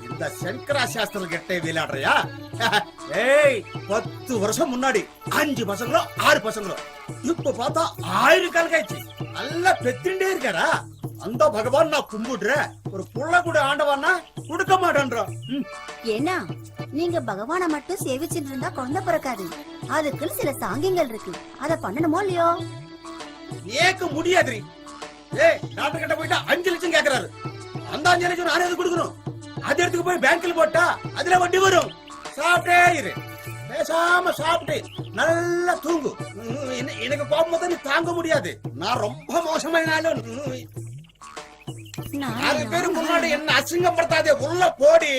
இந்த சங்கரா சாஸ்திரம் கெட்டே விளையாடுறியா? ஏய் 10 வருஷம் முன்னாடி 5 பசங்களோ 6 பசங்களோ, இப்ப பார்த்தா 1000 கால் காய்ச்சி நல்லா பெத்திண்டே இருக்காரா? அந்த பகவான் நான் கும்பிடுறேன், ஒரு புள்ள கூட ஆண்டவான்னா கொடுக்க மாட்டேன்றான். ஏன்னா நீங்க பகவான மட்டும் சேவிச்சுட்டு இருந்தா குழந்தை பிறக்காது. அதுக்கு சில சாங்கியங்கள் இருக்கு, அத பண்ணணுமோ இல்லையோ? ஏக்க முடியாது. ஏய் டாக்டர் கிட்ட போயிட்டா 5 லட்சம் கேக்குறாரு. அந்த 5 லட்சம் நானே எது கொடுக்கணும்? அது எடுத்துக்கு போய் பேங்க்ல போட்டா அதுல வட்டி வரும். சாப்பிட்டே இரு, பேசாம சாப்பிட்டு நல்லா தூங்கு. எனக்கு கோபம் தான் தாங்க முடியாது. நான் ரொம்ப மோசமாயினாலும் 4 பேரு முன்னாடி என்ன அசிங்கப்படுத்தாதே, உள்ள போடி.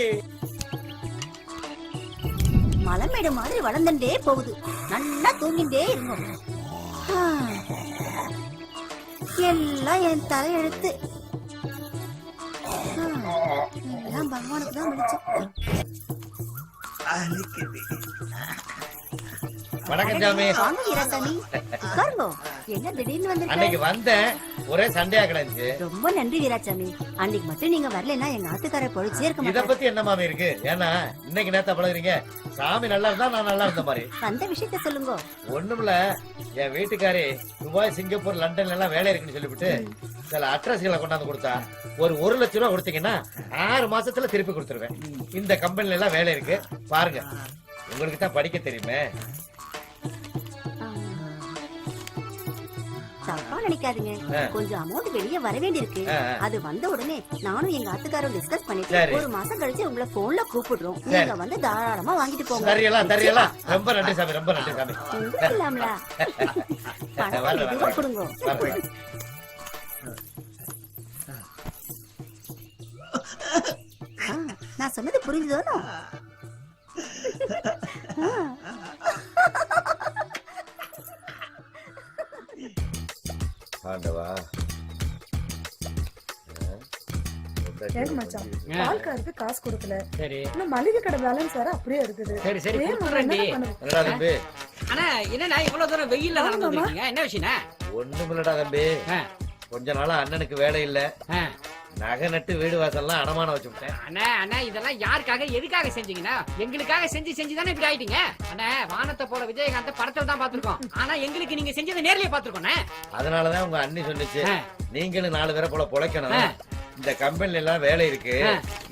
மலைமேடு மாதிரி வளர்ந்துட்டே போகுது, நல்லா தூங்கிட்டே இருங்க. எல்லாம் என் தலையெழுத்து. எல்லாம் பகவானுக்கு தான் முடிச்சேன். வணக்கம் சாமி. என்ன திடீர்னு வந்து? அன்னைக்கு வந்தேன், ஒரே சண்டையா கிடந்துச்சு. ரொம்ப நன்றி வீராசாமி. அன்னைக்கு மட்டும் நீங்க வரலன்னா எங்க ஆத்துக்கார பொழிச்சே இருக்க மாட்டாரு. இத பத்தி என்ன மாமி இருக்கு? ஏன்னா இன்னைக்கு நேத்தா பழகுறீங்க. சாமி நல்லா இருந்தா நான் நல்லா இருந்த மாதிரி. அந்த விஷயத்த சொல்லுங்க. ஒண்ணுமில்ல, என் வீட்டுக்காரி துபாய், சிங்கப்பூர், லண்டன்ல எல்லாம் வேலை இருக்குன்னு சொல்லிவிட்டு சில அட்ரஸ்களை கொண்டாந்து கொடுத்தா. ஒரு 1 லட்சம் ரூபாய் கொடுத்தீங்கன்னா 6 மாசத்துல திருப்பி கொடுத்துருவேன். இந்த கம்பெனில எல்லாம் வேலை இருக்கு பாருங்க. உங்களுக்கு தான் படிக்க தெரியுமே. தப்பா நினைக்காதீங்க, கொஞ்சம் அமௌண்ட் வெளியே வர வேண்டியிருக்கு. அது வந்த உடனே நானும் எங்க ஆத்துக்காரும் டிஸ்கஸ் பண்ணிட்டு 1 மாசம் கழிச்சு உங்களை போன்ல கூப்பிடுறோம். நீங்க வந்து தாராளமா வாங்கிட்டு போங்க. தெரியலாம். ரொம்ப நன்றி சாமி, ரொம்ப நன்றி சாமி. இல்லாமல பணம் கொடுங்க. நான் சொன்னது புரிஞ்சுதோ? ஆண்டவா, மச்சான் பால்காருக்கு காசு கொடுக்கல. சரி, இன்னும் மளிகை கடை பேலன்ஸ் வேற அப்படியே இருக்குது. சரி சரி குடுறேன்டி. என்னடா தம்பி? அண்ணா என்னடா இவ்வளவு தூரம் வெயில்ல நடந்து வந்திருக்கீங்க? என்ன விஷயம்னா? ஒண்ணுமில்லடா தம்பி, கொஞ்ச நாளா அண்ணனுக்கு வேலை இல்ல. நகை நட்டு வீடு வாசல்லாம் அடமானம் வச்சு விட்டேன். அண்ணா அண்ணா இதெல்லாம் யாருக்காக எதுக்காக செஞ்சீங்கன்னா? எங்களுக்காக செஞ்சு தானே இப்படி ஆயிட்டீங்க. அண்ணா வானத்தை போல விஜயகாந்த் படத்துல தான் பாத்துருக்கோம், ஆனா எங்களுக்கு நீங்க செஞ்சதை நேர்லயே பாத்துருக்கோம். அதனாலதான் உங்க அண்ணி சொன்னிச்சு, நீங்களும் 4 பேரை போல பொழைக்கணும், இந்த கம்பெனில எல்லாம் வேலை இருக்கு,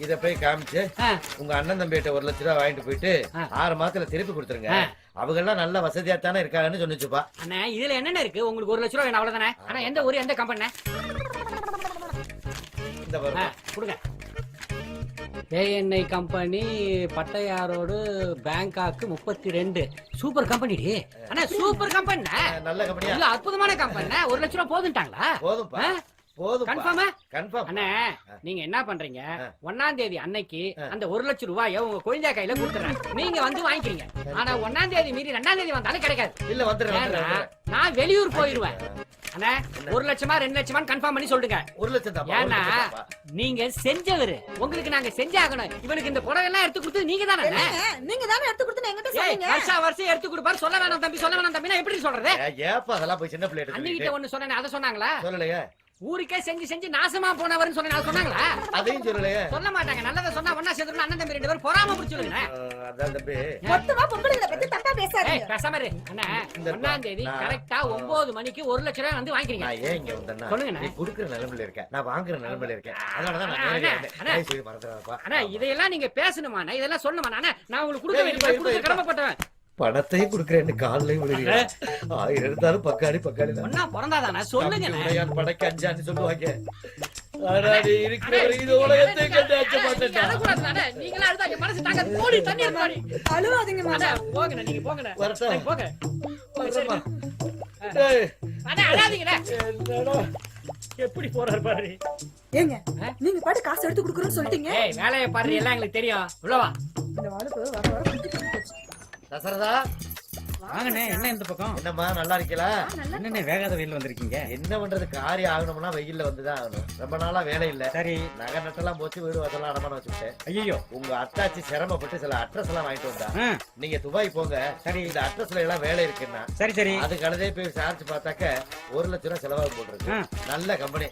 இத போய் காமிச்சு உங்க அண்ணன் தம்பிகிட்ட 1 லட்சம் ரூபாய் வாங்கிட்டு போயிட்டு 6 மாசத்துல திருப்பி கொடுத்துருங்க. அவங்க எல்லாம் நல்ல வசதியா தானே இருக்காங்கன்னு சொன்னிச்சுப்பா. அண்ணா இதுல என்னென்ன இருக்கு? உங்களுக்கு 1 லட்சம் ரூபாய் வேணும் அவ்வளவுதானே? ஆனா எந்த ஊரு எந்த கம்பெனி? கொடுங்க. ஏஎன்ஐ கம்பெனி, பட்டையாரோடு, பேங்காக்கு 32. Super company. அண்ணா சூப்பர் கம்பெனி, நல்ல கம்பெனி, இல்ல அற்புதமான கம்பெனி. 1 லட்சம் ரூபாய் போதுட்டாங்களா? போதும்பா, போதும். கன்ஃபார்மா? கன்ஃபார்ம். அண்ணா நீங்க என்ன பண்றீங்க? 1ஆம் தேதி அன்னைக்கு அந்த 1 லட்சம் ரூபாயை உங்க குழந்தை கையில கொடுத்துறேன். நீங்க வந்து வாங்கிக்கிறீங்க. ஆனா 1ஆம் தேதி மீறி 2ஆம் தேதி வந்தாலும் கிடைக்காது. இல்ல வந்துடுறேன், நான் வெளியூர் போயிருவேன். அண்ணா 1 லட்சமா 2 லட்சமா கன்ஃபார்ம் பண்ணி சொல்லுங்க. 1 லட்சம் தான். ஏன்னா நீங்க செஞ்சவரு, உங்களுக்கு நாங்க செஞ்சாகணும். இவனுக்கு இந்த புடவை எல்லாம் எடுத்து கொடுத்து நீங்க தானே? நீங்க தானே எடுத்து கொடுத்து என்கிட்ட சொன்னீங்க. வருஷம் எடுத்து கொடுப்பாரு. சொல்ல வேணாம் தம்பி, சொல்ல வேணாம் தம்பி. நான் எப்படி சொல்றது? ஏப்பா அதெல்லாம் போய் சின்ன பிள்ளை எடுத்து அன்னிக்கிட்ட ஒண்ணு சொன்னேன், அதை சொன்னாங்களா? சொல்லலையே. ஊருக்கே செஞ்சு நாசமா போனவர்னு சொன்னாங்களா? அதையும் சொல்லலையே. சொல்ல மாட்டாங்க. நல்லதை சொன்னா ஒண்ணா சேர்ந்து அண்ணன் தம்பி 2 பேரும் பொறாம பிடிச்சிருங்க. அதான் தம்பி, மொத்தமா பொம்பளைகளை பத்தி தப்பா பேசாதீங்க. பேசாம இரு. அண்ணா 1ஆம் தேதி கரெக்ட்டா 9 மணிக்கு 1 லட்சம் ரூபாய் வந்து வாங்கிக்கிறீங்க. நான் ஏன் இங்க வந்தேன்னா, சொல்லுங்க. நீ குடுக்குற நிலைமையில இருக்க, நான் வாங்குற நிலைமையில இருக்கேன். அதனால தான் நான் நேரா வந்தேன். சரி மறந்துடாதப்பா. அண்ணா இதெல்லாம் நீங்க பேசணுமா? இதெல்லாம் சொல்லணுமா? அண்ணா நான் உங்களுக்கு கொடுக்க வேண்டிய கடமைப்பட்டவன். பணத்தையும் குடுக்கறேன்னு காலையும் விழுகிறேன். 1000 இருந்தாலும் பக்காடி தான். ஒண்ணா பிறந்தாதானே சொல்லுங்க. படைக்கு 5 சொல்லுவாங்க. ஆனாடி இருக்கிறவர் இது உலகத்தை கண்டாச்ச மாட்டேன். அழக்கூடாது. நீங்களா அழுதாங்க மனசு தாங்க. போடி தண்ணி எடுத்து அழுவாதீங்க மாமா. போங்க நீங்க போங்க. வரட்டும். போங்க. வரமா. அண்ணா அழாதீங்கடா. என்னடா எப்படி போறாரு பாரு. ஏங்க நீங்க பாட்டு காசு எடுத்து குடுக்குறேன்னு சொல்லிட்டீங்க. ஏய் வேலைய பாரு, எல்லாம் எங்களுக்கு தெரியும். உள்ள வா. இந்த வாளுக்கு வர குட்டி போச்சு. தசரதா வாங்கண்ணே, என்ன இந்த பக்கம்? என்னம்மா நல்லா இருக்கீங்களா? என்னண்ணே வேகாத வெயில் வந்திருக்கீங்க? என்ன பண்றது, காரியம் ஆகணும்னா வெயில்ல வந்துதான் ஆகணும். ரொம்ப நாளா வேலை இல்ல. சரி. நகை நட்டெல்லாம் போச்சு, வீடு அதெல்லாம் அடமான வச்சுட்டேன். ஐயோ, உங்க அத்தாச்சி சிரமப்பட்டு சில அட்ரஸ் எல்லாம் வாங்கிட்டு வந்தா. நீங்க துபாய் போங்க, சரி இந்த அட்ரஸ்ல எல்லாம் வேலை இருக்குன்னா. சரி சரி. அது கழுதே போய் விசாரிச்சு பார்த்தாக்க 1 லட்சம் ரூபாய் செலவாக போட்டுருக்கு. நல்ல கம்பெனி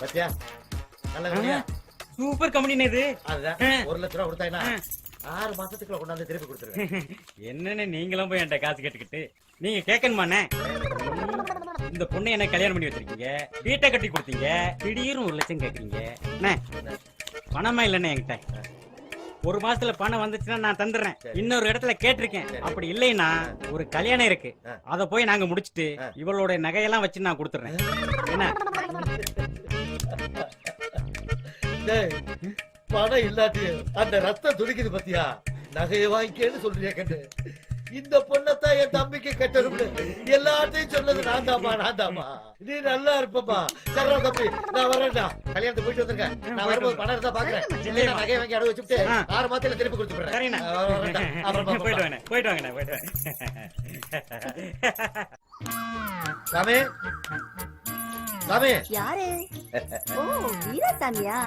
பத்தியா, நல்ல கம்பெனியா, சூப்பர் கம்பெனி இது. அதுதான் 1 லட்சம் ரூபாய் கொடுத்தாங்கன்னா 6 மாசத்துக்குள்ள கொண்டாந்து திருப்பி கொடுத்துருவேன். என்னன்னு நீங்களும் போய் என்கிட்ட காசு கேட்டுக்கிட்டு நீங்க கேட்கணுமாண்ணே? இந்த பொண்ணை என்ன கல்யாணம் பண்ணி வச்சிருக்கீங்க, வீட்டை கட்டி கொடுத்தீங்க, திடீர்னு 1 லட்சம் கேக்குறீங்க. அண்ணே, பணமா இல்லண்ணே என்கிட்ட. 1 மாசத்துல பணம் வந்துச்சுன்னா நான் தந்துடுறேன். இன்னொரு இடத்துல கேட்டிருக்கேன். அப்படி இல்லைன்னா ஒரு கல்யாணம் இருக்கு, அத போய் நாங்க முடிச்சிட்டு இவளோட நகையெல்லாம் வச்சு நான் கொடுத்துறேன். என்ன பணம் இல்லாட்டி அந்த ரத்தம் துடிக்குது பத்தியா? நகையை வாங்கிக்கேன்னு சொல்றியா கண்டு? இந்த பொண்ணத்தான் என் தம்பிக்கு கட்டணும் எல்லாத்தையும் சொன்னது நான் தாமா. நீ நல்லா இருப்பமா. சரா தம்பி, நான் வரேன்டா. கல்யாணத்துக்கு போயிட்டு வந்திருக்கேன். நான் வரும்போது பணம் இருந்தா பாக்குறேன். இல்லையா நகையை வாங்கி அடவு வச்சுட்டு 6 மாசத்துல திருப்பி கொடுத்துடுறேன். போயிட்டு வாங்க. சாமி சாமி. யாரு? ஓ, வீராசாமியா?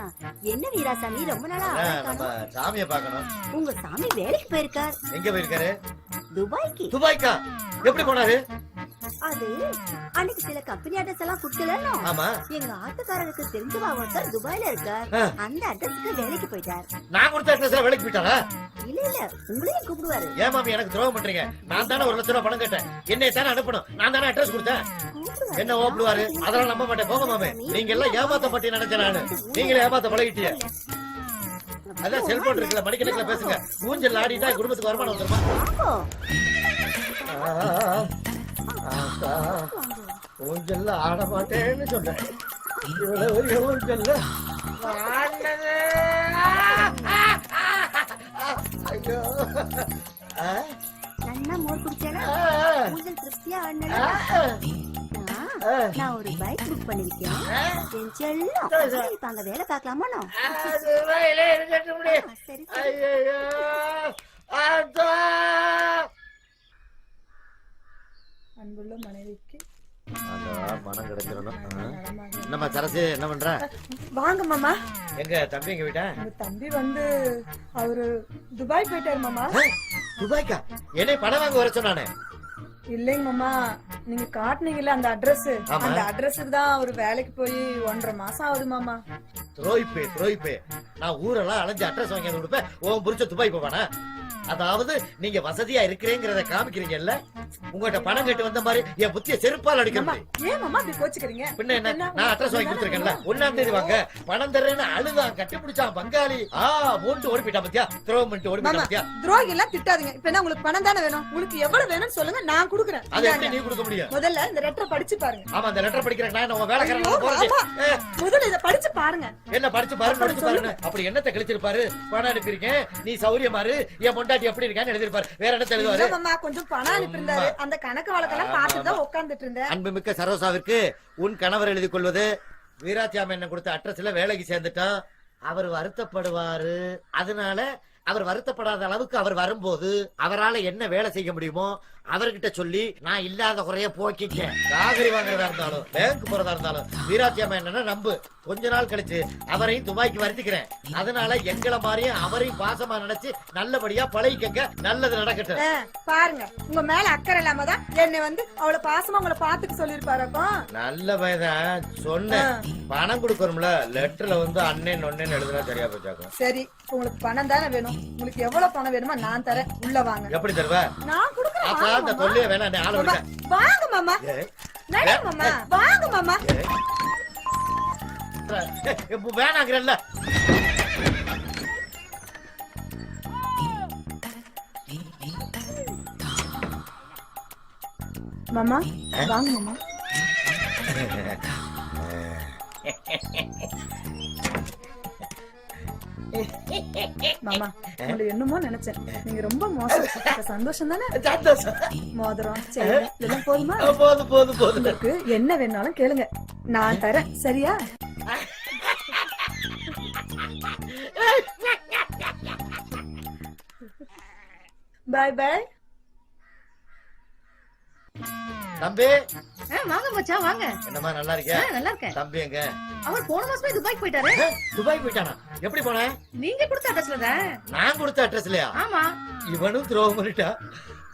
என்ன வீராசாமி, ரொம்ப நாளா நம்ம சாமியை பார்க்கணும். உங்க சாமி வேலைக்கு போயிருக்கார். எங்க போயிருக்காரு? துபாய்க்கு. துபாய்க்கா? எப்படி போனாரு? அது அன்னைக்கு சில கம்பெனி அட்ரஸ் எல்லாம் குடுக்கலன்னு. ஆமா. எங்க ஆத்துக்காரருக்கு தெரிஞ்சவா ஒருத்தர் துபாய்ல இருக்கார். அந்த அட்ரஸ்க்கு வேலைக்கு போயிட்டார். நான் கொடுத்த அட்ரஸ்ல வேலைக்கு போயிட்டாரா? இல்ல உங்களையும் கூப்பிடுவாரு. ஏன் மாமி எனக்கு துரோகம் பண்றீங்க? நான் தானே 1 லட்சம் ரூபாய் பணம் கேட்டேன். என்னைய தானே அனுப்பணும். நான் தானே அட்ரஸ் கொடுத்தேன். என்ன ஓப்பிடுவாரு? அதெல்லாம் நம்ப மாட்டேன். போக மாமே. நீங்க எல்லாம் ஏமாத்த மாட்டேன்னு நினைச்சேன் நானு. நீங்களே ஏமாத்த பழகிட்டீங்க. அதான் செல்போன் இருக்குல்ல, மணிக்கணக்கில பேசுங்க. ஊஞ்சல் ஆடிட்டா குடும்பத்துக்கு வருமானம் வந்துருமா? ஊஞ்சல்ல ஆட மாட்டேன்னு சொன்னேன். இவ்வளவு ஊஞ்சல்ல ஐயோ. நல்லா மோர் குடிச்சேனா? ஊஞ்சல் திருப்தியா ஆடுனா? நான் ஒரு பைக் புக் பண்ணிருக்கேன். என் செல்லம் இப்ப அங்க வேலை பார்க்கலாமா? சரி அன்புள்ள மனைவிக்கு மனம் கிடைச்சிடணும். என்னம்மா சரசு, என்ன பண்ற? வாங்க மாமா. எங்க தம்பி எங்க வீட்டா? உங்க தம்பி வந்து அவரு துபாய் போயிட்டாரு மாமா. துபாய்க்கா? என்னை பணம் வாங்க வர சொன்னானே. இல்லைங்க மாமா, நீங்க காட்டுனீங்கல்ல அந்த அட்ரஸ், அந்த அட்ரஸுக்கு தான் அவரு வேலைக்கு போய் 1.5 மாசம் ஆகுது மாமா. துரோயிப்பே. நான் ஊரெல்லாம் அலைஞ்சு அட்ரஸ் வாங்கி கொடுப்பேன். உன் புரிச்ச துபாய் போவானா? அதாவது நீங்க வசதியா இருக்கிறேங்கிறத காமிக்கிறீங்கல்ல. உங்ககிட்ட பணம் கேட்டு வந்த மாதிரி என் புத்திய செருப்பால் அடிக்கிறேன். ஏன் மாமா இப்படி கோச்சுக்கிறீங்க? பின்ன என்ன, நான் அட்ரஸ் வாங்கி கொடுத்துருக்கேன்ல. 1ஆம் தேதி வாங்க. பணம் தர்றேன்னு அழுதான், கட்டிப்பிடிச்சான் பங்காளி. மூண்டு ஓடி போயிட்டா பத்தியா? துரோகம் பண்ணிட்டு ஓடி போயிட்டா பத்தியா? துரோகி எல்லாம் திட்டாதீங்க. இப்ப என்ன உங்களுக்கு பணம் தானே வேணும்? உங்களுக்கு எவ்வளவு வேணும்னு சொல்லுங்க, நான் கொடுக்குறேன். அதை எப்படி நீ கொடுக்க முடியும்? முதல்ல இந்த லெட்டர் படிச்சு பாருங்க. ஆமா, இந்த லெட்டர் படிக்கிறேன். நான் உங்க வேலைக்காரன் போறேன். முதல்ல இத படிச்சு பாருங்க. என்ன படிச்சு பாருங்க. அப்படி என்னத்தை கழிச்சிருப்பாரு? பணம் அனுப்பியிருக்கேன், நீ சௌரியமாரு, என் பொண்டாட்டி எப்படி இருக்கான்னு எழுதிருப்பாரு. வேற என்ன எழுதுவாரு? மாமா கொஞ்சம் பணம் அனுப்பியிருந்தாரு. அந்த கணக்கு வழக்கெல்லாம் பார்த்துட்டு தான் உட்கார்ந்துட்டு இருந்தேன். அன்புமிக்க சரோசாவிற்கு உன் கணவர் எழுதி கொள்வது. வீராசாமி என்ன கொடுத்த அட்ரஸ்ல வேலைக்கு சேர்ந்துட்டான். அவர் வருத்தப்படுவாரு. அதனால அவர் வருத்தப்படாத அளவுக்கு அவர் வரும்போது அவரால் என்ன வேலை செய்ய முடியுமோ அவர்கிட்ட சொல்லி நான் இல்லாத குறைய போக்கிட்டேன். காகரி வாங்குறதா இருந்தாலும் பேங்க் போறதா இருந்தாலும் வீராசாமி என்ன நம்பு. கொஞ்ச நாள் கழிச்சு அவரையும் துபாய்க்கு வருத்திக்கிறேன். அதனால எங்களை மாதிரியும் அவரையும் பாசமா நினைச்சு நல்லபடியா பழகிக்கங்க. நல்லது நடக்கட்டும். பாருங்க, உங்க மேல அக்கறை இல்லாம தான் என்னை வந்து அவ்வளவு பாசமா உங்களை பாத்துக்க சொல்லிருப்பாருக்கும். நல்ல பையன் சொன்னேன். பணம் கொடுக்கணும்ல. லெட்டர்ல வந்து அண்ணன் ஒன்னேன்னு எழுதுனா சரியா போச்சாக்கும். சரி, உங்களுக்கு பணம் தானே வேணும். உங்களுக்கு எவ்வளவு பணம் வேணுமோ நான் தரேன். உள்ள வாங்க. எப்படி தருவ? நான் கொடுக்குறேன். அந்த தொல்லைய வேணாம். ஆள விடுங்க. வாங்க மாமா. நட மாமா. வாங்க மாமா. வேணாங்கிறல்ல. மாமா வாங்க மாமா. மாமா, உங்களை என்னமோ நினைச்சேன். நீங்க ரொம்ப மோசம். சந்தோஷம் தானே? மோதிரம் செயின் இதெல்லாம் போதுமா? போதும். உங்களுக்கு என்ன வேணாலும் கேளுங்க, நான் தரேன். சரியா? பாய் பாய். தம்பி வாங்க மச்சான் வாங்க. என்னம்மா நல்லா இருக்கியா? நல்லா இருக்கேன். தம்பி எங்க? அவர் போன மாசமே துபாய்க்கு போயிட்டாரு. துபாய் போயிட்டானா? எப்படி போன? நீங்க கொடுத்த அட்ரஸ்ல தான். நான் கொடுத்த அட்ரஸ்லயா? ஆமா. இவனும் துரோகம் பண்ணிட்டா,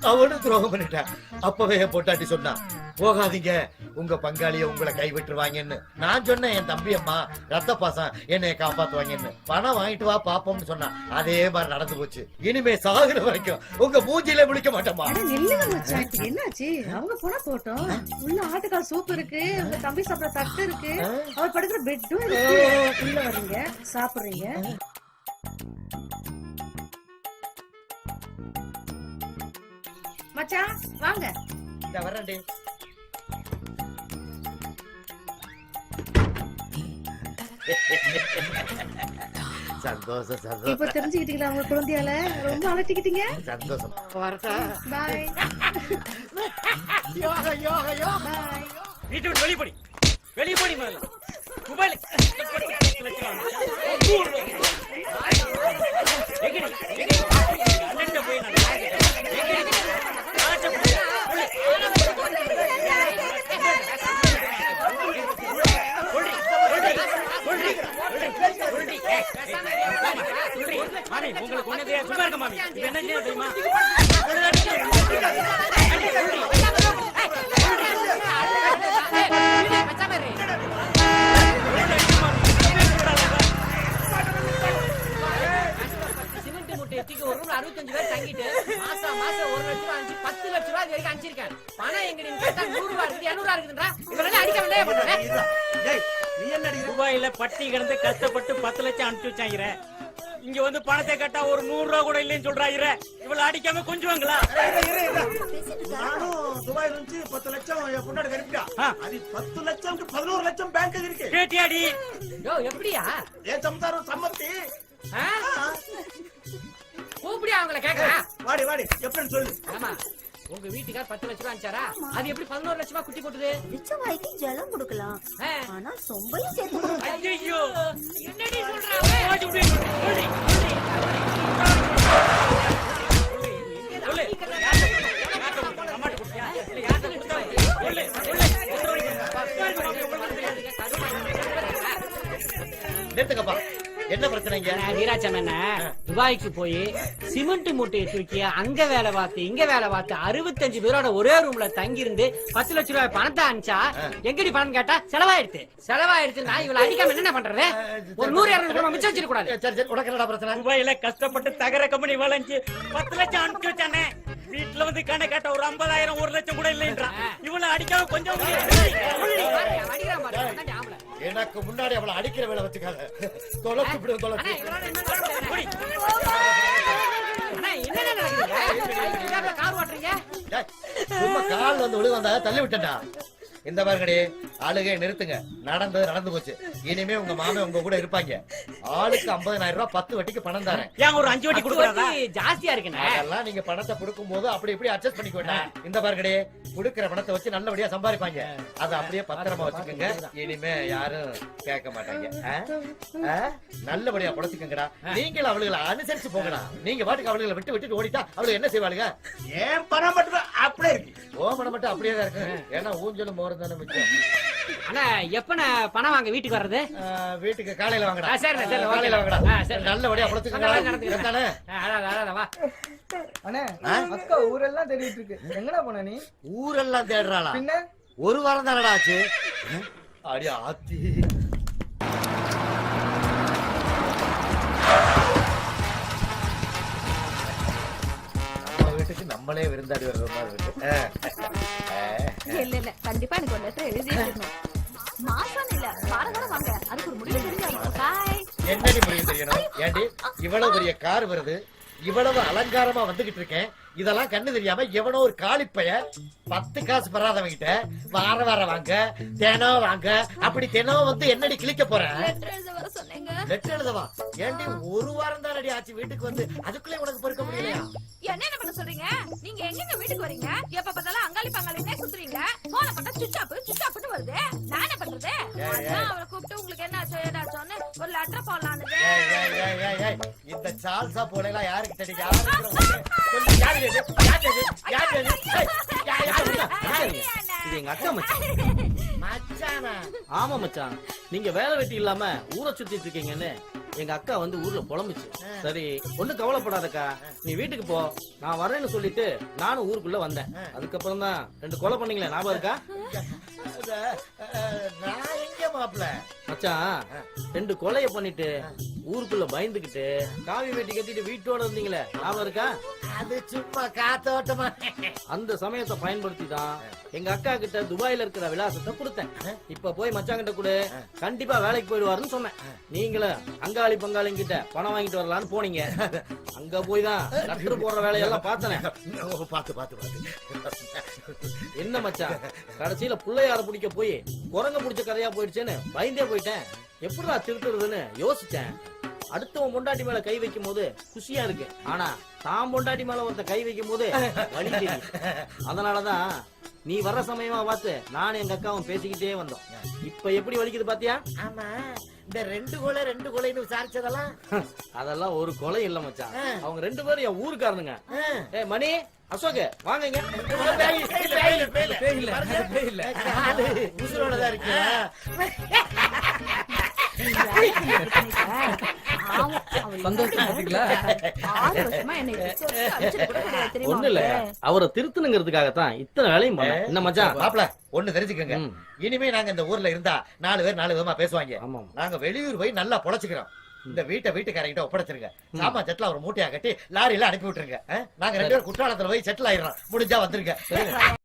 அவனும் துரோகம் பண்ணிட்டா. அப்பவே என் பொட்டாட்டி சொன்னா, போகாதீங்க உங்க பங்காளிய உங்களை கைவிட்டுருவாங்கன்னு. நான் சொன்னேன் என் தம்பி அம்மா ரத்த பாசம் என்னைய காப்பாத்துவாங்கன்னு. பணம் வாங்கிட்டு வா பாப்போம்னு சொன்னா. அதே மாதிரி நடந்து போச்சு. இனிமே சாகுற வரைக்கும் உங்க மூஞ்சிலே முழிக்க மாட்டோமா? நில்லுங்க மச்சான், இப்ப என்னாச்சு? அவங்க போனா போட்டோம். உள்ள ஆட்டுக்கால் சூப் இருக்கு, உங்க தம்பி சாப்பிட தட்டு இருக்கு, அவர் படுக்கிற பெட்டும் இருக்கு. உள்ள வர்றீங்க, சாப்பிடுறீங்க. மச்சான் வாங்க. இந்த வரேன்டி. சந்தோஷம் சந்தோஷம். இப்ப தெரிஞ்சுக்கிட்டீங்களா உங்க குழந்தையால? ரொம்ப அலட்டிக்கிட்டீங்க. சந்தோஷம். பாய். யோகா யோகா யோகா. வீட்டு விட்டு வெளியே போடி, வெளியே போடி முதல்ல. மொபைல் உங்களுக்கு ஒன்னதே சும்மா இருக்க மாமி. இது என்ன செய்ய தெரியுமா? சிமெண்ட் மூட்டை எத்திக்கு ஒரு ரூம் 65 பேர் தங்கிட்டு மாசம் 1 லட்சம் ரூபாய் 10 லட்சம் ரூபாய் வரைக்கும் அனுப்பிச்சிருக்கேன். பணம் எங்க நீங்க கேட்டா 100 ரூபாய் இருக்கு, 200 ரூபாய் இருக்குன்றா. இவரெல்லாம் அடிக்க வேண்டிய பண்றேன். நீ என்ன அடிக்கிற? துபாயில பட்டி கிடந்து கஷ்டப்பட்டு 10 லட்சம் அனுப்பிச்சு வச்சாங்க. இங்க வந்து பணத்தை கட்டா ஒரு 100 ரூபா கூட இல்லைன்னு சொல்றாங்க. இவ்வளவு அடிக்காம கொஞ்சுவாங்களா? நானும் துபாயில இருந்து 10 லட்சம் என் பொண்ணாடி கணிப்பிட்டா. அது 10 லட்சம் 11 லட்சம் பேங்க் இருக்கு. கேட்டியாடி? யோ எப்படியா? என் சம்சாரம் சம்மத்தி. கூப்பிடியா அவங்கள கேக்குறா? வாடி வாடி எப்படின்னு சொல்லு. ஆமா, உங்க வீட்டுக்கார் 10 லட்சம் ரூபாய் அனுப்பிச்சாரா? அது எப்படி 11 லட்சமா குட்டி போட்டுது? பிச்சைவாய்க்கு ஜலம் கொடுக்கலாம், ஆனா சொம்பையும் சேர்த்து கொடுக்கலாம். ஐயோ என்னடி சொல்றாங்க? நிறுத்துக்கப்பா. என்ன பிரச்சனைங்க? வீராச்சம் என்ன துபாய்க்கு போய் சிமெண்ட் மூட்டையை தூக்கி அங்க வேலை பார்த்து இங்க வேலை பார்த்து 65 பேரோட ஒரே ரூம்ல தங்கி இருந்து 10 லட்சம் ரூபாய் பணத்தை அனுப்பிச்சா எங்கடி பணம் கேட்டா செலவாயிடுச்சு. நான் இவ்வளவு அடிக்காம என்ன பண்றது? ஒரு 100-200 ரூபாய் மிச்சம் வச்சிருக்க கூடாது. சரி சரி, உனக்கு என்னடா பிரச்சனை? துபாயில கஷ்டப்பட்டு தகர கம்பெனி வளைஞ்சு 10 லட்சம் அனுப்பிச்சு வச்சானே. வீட்டுல வந்து கணக்கு கேட்ட ஒரு 50,000 1 லட்சம் கூட இல்லைன்றான். இவ்வளவு அடிக்காம கொஞ்சம் அடிக்கிறான் பாரு, அதான் ஆம்பளை. எனக்கு முன்னாடி அவளை அடிக்கிற வேலை வச்சுக்காத. தொலைச்சு விடு, தொலைச்சு. அண்ணா, என்னண்ணா நடக்குது? கார் ஓட்டுறீங்க? டேய், சும்மா கால் வந்து விழு வந்தா தள்ளி விட்டா. இந்த பாருங்கடி, ஆளுகை நிறுத்துங்க. நடந்தது நடந்து போச்சு. இனிமே உங்க மாமே உங்க கூட இருப்பாங்க. ஆளுக்கு 50,000 ரூபாய் 10 வட்டிக்கு பணம் தரேன். ஏன் ஒரு 5 வட்டி கொடுக்குறாரா? ஜாஸ்தியா இருக்குண்ணே. அதெல்லாம் நீங்க பணத்தை கொடுக்கும் போது அப்படி இப்படி அட்ஜஸ்ட் பண்ணிக்க வேண்டாம். இந்த பாருங்கடி, குடுக்கிற பணத்தை வச்சு நல்லபடியா சம்பாதிப்பாங்க. அதை அப்படியே பத்திரமா வச்சுக்கோங்க. இனிமே யாரும் கேட்க மாட்டாங்க. நல்லபடியா பொழைச்சுக்கங்கடா. நீங்களும் அவளுகளை அனுசரிச்சு போங்கடா. நீங்க பாட்டுக்கு அவளுகளை விட்டு ஓடிட்டா அவளுக்கு என்ன செய்வாளுங்க? ஏன் பணம் மட்டும் அப்படியே இருக்கு. ஓ பணம் மட்டும் அப்படியே தான் இருக்கு. ஏன்னா ஊஞ்சலும் மோரம் தானே மிச்சம். அண்ணா, எப்ப நான் பணம் வாங்க வீட்டுக்கு வர்றது? வீட்டுக்கு காலையில வாங்கடா. சரிண்ணே, சரி, காலையில வாங்கடா. சரி. நல்லபடியா பொழைச்சுக்கங்கடா. வா. அண்ணே, அக்கா ஊரெல்லாம் தேடிட்டு இருக்கு. எங்கடா போன நீ? ஊரெல்லாம் தேடுறாளா? பின்ன ஒரு வாரம் தானடா ஆச்சு. அடி ஆத்தி. நம்ம வீட்டுக்கு நம்மளே விருந்தாடி வர்ற மாதிரி இருக்கு. இல்ல கண்டிப்பா எனக்கு ஒரு லெட்டர் எழுதி மாசம் இல்ல வாரம் வாரம் வாங்க, அதுக்கு ஒரு முடிவு தெரிஞ்சாங்க. பாய். என்னடி முடிவு தெரியணும்? ஏண்டி இவ்வளவு பெரிய கார் வருது, இவ்வளவு அலங்காரமா வந்துகிட்டு இருக்கேன், இதெல்லாம் கண்ணு தெரியாம எவனோ ஒரு காலிப்பைய 10 காசு பெறாதவங்கிட்ட வாரம் வாங்க, தினம் வாங்க, அப்படி தினம் வந்து என்னடி கிளிக்க போறேன்? லெட்டர் எழுதவா? ஏண்டி ஒரு வாரம் தான் ஆச்சு வீட்டுக்கு வந்து, அதுக்குள்ளே உனக்கு பொறுக்க முடியலையா? என்ன பண்ண சொல்றீங்க? நீங்க எங்க வீட்டுக்கு வரீங்க? எப்ப பார்த்தாலும் அங்காளி பங்காளினே சுத்துறீங்க. போன பண்ணா சுவிட்ச் ஆஃப்னு வருது. நான் என்ன பண்றது? அதான் அவளை கூப்பிட்டு உங்களுக்கு என்ன ஆச்சோ ஏதாச்சோன்னு ஒரு லெட்டர் போடலான்னு. இந்த சால்சா போல எல்லாம் யாருக்கு தெரியும்? யாருக்கு இது எங்க அக்கா மச்சான். மச்சானா? ஆமா மச்சான், நீங்க வேலை வெட்டி இல்லாம ஊரை சுத்திட்டு இருக்கீங்கன்னு எங்க அக்கா வந்து ஊர்ல புலம்புச்சு. சரி ஒண்ணும் கவலைப்படாதக்கா, நீ வீட்டுக்கு போ, நான் வரேன்னு சொல்லிட்டு நானும் ஊருக்குள்ள வந்தேன். அதுக்கப்புறம் தான் 2 கொலை பண்ணீங்களே, ஞாபகம் இருக்கா? நான் எங்க மாப்பிள்ள? மச்சான் 2 கொலைய பண்ணிட்டு ஊருக்குள்ள பயந்துகிட்டு காவி வேட்டி கட்டிட்டு வீட்டோட இருந்தீங்களே, ஞாபகம் இருக்கா? அது சும்மா காத்தோட்டமா. அந்த சமயத்தை பயன்படுத்தி தான் எங்க அக்கா கிட்ட துபாயில இருக்கிற விலாசத்தை கொடுத்தேன். இப்ப போய் மச்சாங்கிட்ட கூட கண்டிப்பா வேலைக்கு போயிடுவாருன்னு சொன்னேன். நீங்களும் அங்காளி பங்காளிங்கிட்ட பணம் வாங்கிட்டு வரலான்னு போனீங்க. அங்க போய் தான் லெட்டர் போடுற வேலையெல்லாம் பார்த்தனே. பாத்து என்ன மச்சான், கடைசியில பிள்ளையார பிடிக்க போய் குரங்க பிடிச்ச கதையா போயிடுச்சேன்னு பயந்தே போயிட்டேன். எப்படிடா திருத்துறதுன்னு யோசிச்சேன். அடுத்தவன் பொண்டாட்டி மேல கை வைக்கும் போது குஷியா இருக்கு, ஆனா தான் பொண்டாட்டி மேல ஒருத்த கை வைக்கும் போது வலி தெரியும். அதனாலதான் நீ வர்ற சமயமா பார்த்து நானும் எங்க அக்காவும் பேசிக்கிட்டே வந்தோம். இப்ப எப்படி வலிக்குது பாத்தியா? ஆமா, இந்த 2 கொலைன்னு விசாரிச்சதெல்லாம் அதெல்லாம் ஒரு கொலை இல்ல மச்சான், அவங்க 2 பேரும் என் ஊருக்காரனுங்க. ஏ மணி, அசோக் வாங்க. உசுரோடதான் இருக்கு. ஒண்ணு இல்ல, அவரை திருத்தணுங்கிறதுக்காகத்தான் இத்தனை வேலையும் பண்ண. என்ன மச்சான்? மாப்பிள ஒண்ணு தெரிஞ்சுக்கங்க, இனிமே நாங்க இந்த ஊர்ல இருந்தா 4 பேர் 4 விதமா பேசுவாங்க. ஆமா. நாங்க வெளியூர் போய் நல்லா பொழைச்சுக்கிறோம். இந்த வீட்டுக்காரங்கிட்ட ஒப்படைச்சிருங்க. சாமான் செட்டில் ஒரு மூட்டையா கட்டி லாரியில அனுப்பி விட்டுருங்க. நாங்க 2 பேரும் குற்றாலத்துல போய் செட்டில் ஆயிடுறோம். முடிஞ்சா வந்துருங்க.